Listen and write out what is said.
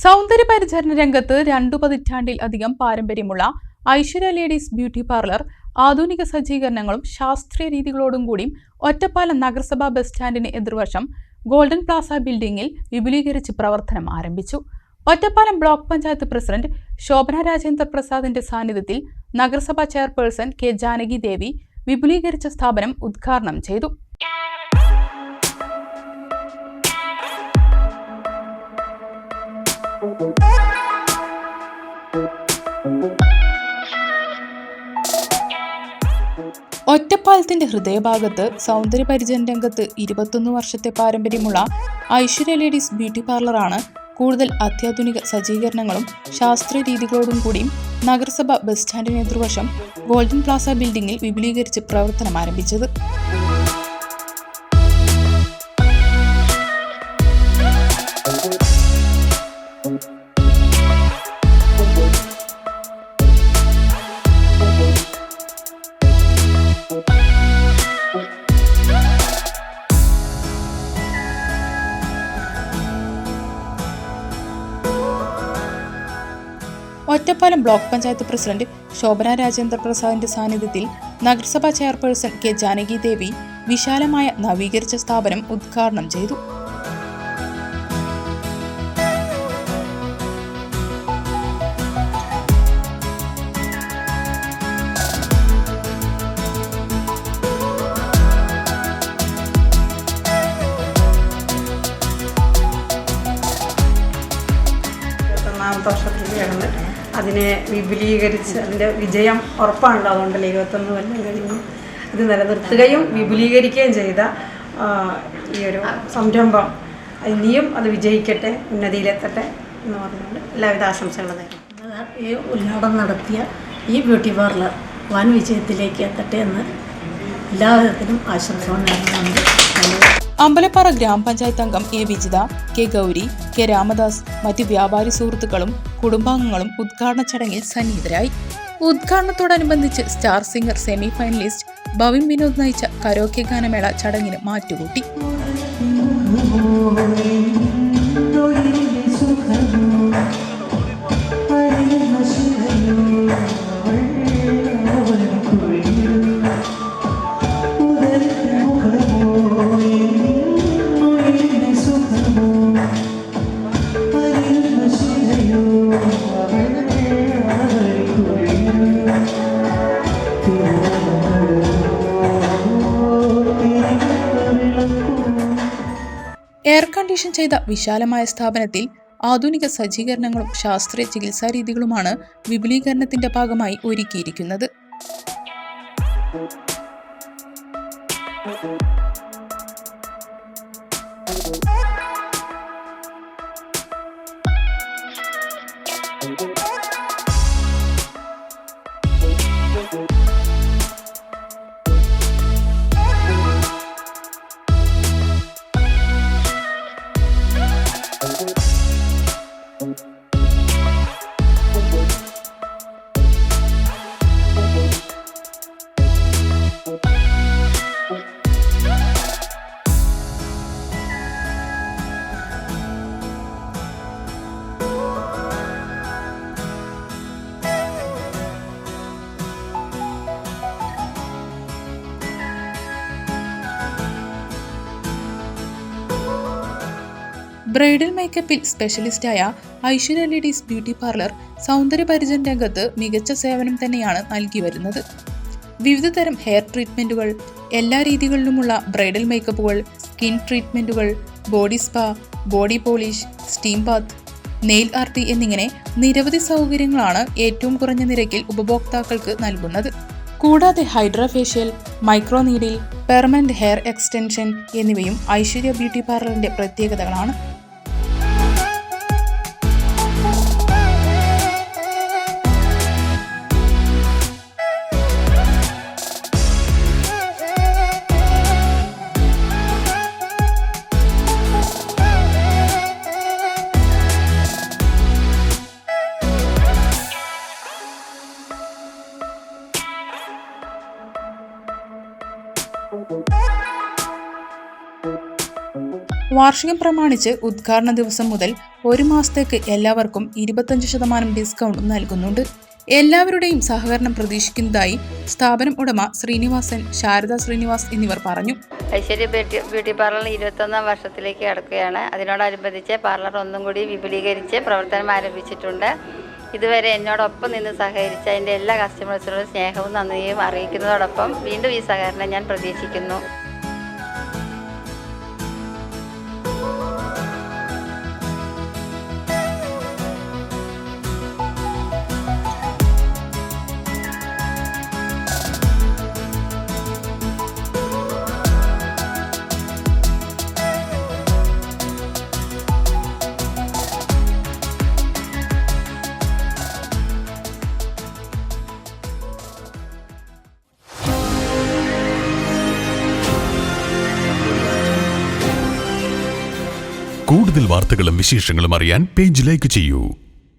സൗന്ദര്യപരിചരണ രംഗത്ത് 2 പതിറ്റാണ്ടിൽ അധികം പാരമ്പര്യമുള്ള ഐശ്വര്യ ലേഡീസ് ബ്യൂട്ടി പാർലർ ആധുനിക സജ്ജീകരണങ്ങളും ശാസ്ത്രീയ രീതികളോടും കൂടി ഒറ്റപ്പാലം നഗരസഭാ ബസ് സ്റ്റാൻഡിന് എതിർവശം ഗോൾഡൻ പ്ലാസ ബിൽഡിംഗിൽ വിപുലീകരിച്ച് പ്രവർത്തനം ആരംഭിച്ചു. ഒറ്റപ്പാലം ബ്ലോക്ക് പഞ്ചായത്ത് പ്രസിഡന്റ് ശോഭന രാജേന്ദ്ര പ്രസാദിന്റെ സാന്നിധ്യത്തിൽ നഗരസഭാ ചെയർപേഴ്സൺ കെ ജാനകി ദേവി വിപുലീകരിച്ച സ്ഥാപനം ഉദ്ഘാടനം ചെയ്തു. ഒറ്റപ്പാലത്തിന്റെ ഹൃദയഭാഗത്ത് സൗന്ദര്യപരിചരണ രംഗത്ത് 21 വർഷത്തെ പാരമ്പര്യമുള്ള ഐശ്വര്യ ലേഡീസ് ബ്യൂട്ടി പാർലറാണ് കൂടുതൽ അത്യാധുനിക സജ്ജീകരണങ്ങളും ശാസ്ത്രീയ രീതികളോടും കൂടി നഗരസഭ ബസ് സ്റ്റാൻഡിന് എതിർവശം ഗോൾഡൻ പ്ലാസ ബിൽഡിംഗിൽ വിപുലീകരിച്ച് പ്രവർത്തനം ആരംഭിച്ചത്. ഒറ്റപ്പാലം ബ്ലോക്ക് പഞ്ചായത്ത് പ്രസിഡന്റ് ശോഭന രാജേന്ദ്ര പ്രസാദിന്റെ സാന്നിധ്യത്തിൽ നഗരസഭാ ചെയർപേഴ്സൺ കെ ജാനകി ദേവി വിശാലമായ നവീകരിച്ച സ്ഥാപനം ഉദ്ഘാടനം ചെയ്തു. വർഷത്തിലാണ് അതിനെ വിപുലീകരിച്ച് അതിൻ്റെ വിജയം ഉറപ്പാണല്ലോ. അതുകൊണ്ടല്ലേ 21 കൊല്ലം കഴിഞ്ഞു ഇത് നിലനിർത്തുകയും വിപുലീകരിക്കുകയും ചെയ്ത ഈ ഒരു സംരംഭം ഇനിയും അത് വിജയിക്കട്ടെ, ഉന്നതിയിലെത്തട്ടെ എന്ന് പറഞ്ഞുകൊണ്ട് എല്ലാവിധ ആശംസകളും നേരുന്നു. ഈ ഉദ്ഘാടനം നടത്തിയ ഈ ബ്യൂട്ടി പാർലർ വൻ വിജയത്തിലേക്ക് എത്തട്ടെ എന്ന് എല്ലാവിധത്തിലും ആശംസകൾ നേരുന്നുണ്ട്. അമ്പലപ്പാറ ഗ്രാമപഞ്ചായത്ത് അംഗം A Vijitha, K Gauri, K Ramadas, മറ്റ് വ്യാപാരി സുഹൃത്തുക്കളും കുടുംബാംഗങ്ങളും ഉദ്ഘാടന ചടങ്ങിൽ സന്നിഹിതരായി. ഉദ്ഘാടനത്തോടനുബന്ധിച്ച് Star Singer semi finalist Bhavin Vinod നയിച്ച കരോക്കെ ഗാനമേള ചടങ്ങിന് മാറ്റുകൂട്ടി. എയർ കണ്ടീഷൻ ചെയ്ത വിശാലമായ സ്ഥാപനത്തിൽ ആധുനിക സജ്ജീകരണങ്ങളും ശാസ്ത്രീയ ചികിത്സാ രീതികളുമാണ് വിപുലീകരണത്തിന്റെ ഭാഗമായി ഒരുക്കിയിരിക്കുന്നത്. ബ്രൈഡൽ മേക്കപ്പിൽ സ്പെഷ്യലിസ്റ്റായ ഐശ്വര്യ ലേഡീസ് ബ്യൂട്ടി പാർലർ സൗന്ദര്യപരിചരണ രംഗത്ത് മികച്ച സേവനം തന്നെയാണ് നൽകി വരുന്നത്. വിവിധതരം ഹെയർ ട്രീറ്റ്മെന്റുകൾ, എല്ലാ രീതികളിലുമുള്ള ബ്രൈഡൽ മേക്കപ്പുകൾ, സ്കിൻ ട്രീറ്റ്മെന്റുകൾ, body spa, body polish, steam bath, nail art എന്നിങ്ങനെ നിരവധി സൗകര്യങ്ങളാണ് ഏറ്റവും കുറഞ്ഞ നിരക്കിൽ ഉപഭോക്താക്കൾക്ക് നൽകുന്നത്. കൂടാതെ hydra facial, micro needle, permanent hair extension എന്നിവയും ഐശ്വര്യ ബ്യൂട്ടി പാർലറിന്റെ പ്രത്യേകതകളാണ്. വാർഷികം പ്രമാണിച്ച് ഉദ്ഘാടന ദിവസം മുതൽ 1 മാസത്തേക്ക് എല്ലാവർക്കും 25% ഡിസ്കൗണ്ടും നൽകുന്നുണ്ട്. എല്ലാവരുടെയും സഹകരണം പ്രതീക്ഷിക്കുന്നതായി സ്ഥാപനം ഉടമ ശ്രീനിവാസൻ, ശാരദ ശ്രീനിവാസ് എന്നിവർ പറഞ്ഞു. ഐശ്വര്യ ബ്യൂട്ടി പാർലർ 21ാം വർഷത്തിലേക്ക് കടക്കുകയാണ്. അതിനോടനുബന്ധിച്ച് പാർലർ ഒന്നും കൂടി വിപുലീകരിച്ച് പ്രവർത്തനം ആരംഭിച്ചിട്ടുണ്ട്. ഇതുവരെ എന്നോടൊപ്പം നിന്ന് സഹകരിച്ച എൻ്റെ എല്ലാ കസ്റ്റമേഴ്സിനോടും സ്നേഹവും നന്ദിയും അറിയിക്കുന്നതോടൊപ്പം വീണ്ടും ഈ സഹകരണം ഞാൻ പ്രതീക്ഷിക്കുന്നു. കൂടുതൽ വാർത്തകളും വിശേഷങ്ങളും അറിയാൻ പേജ് ലൈക്ക് ചെയ്യൂ.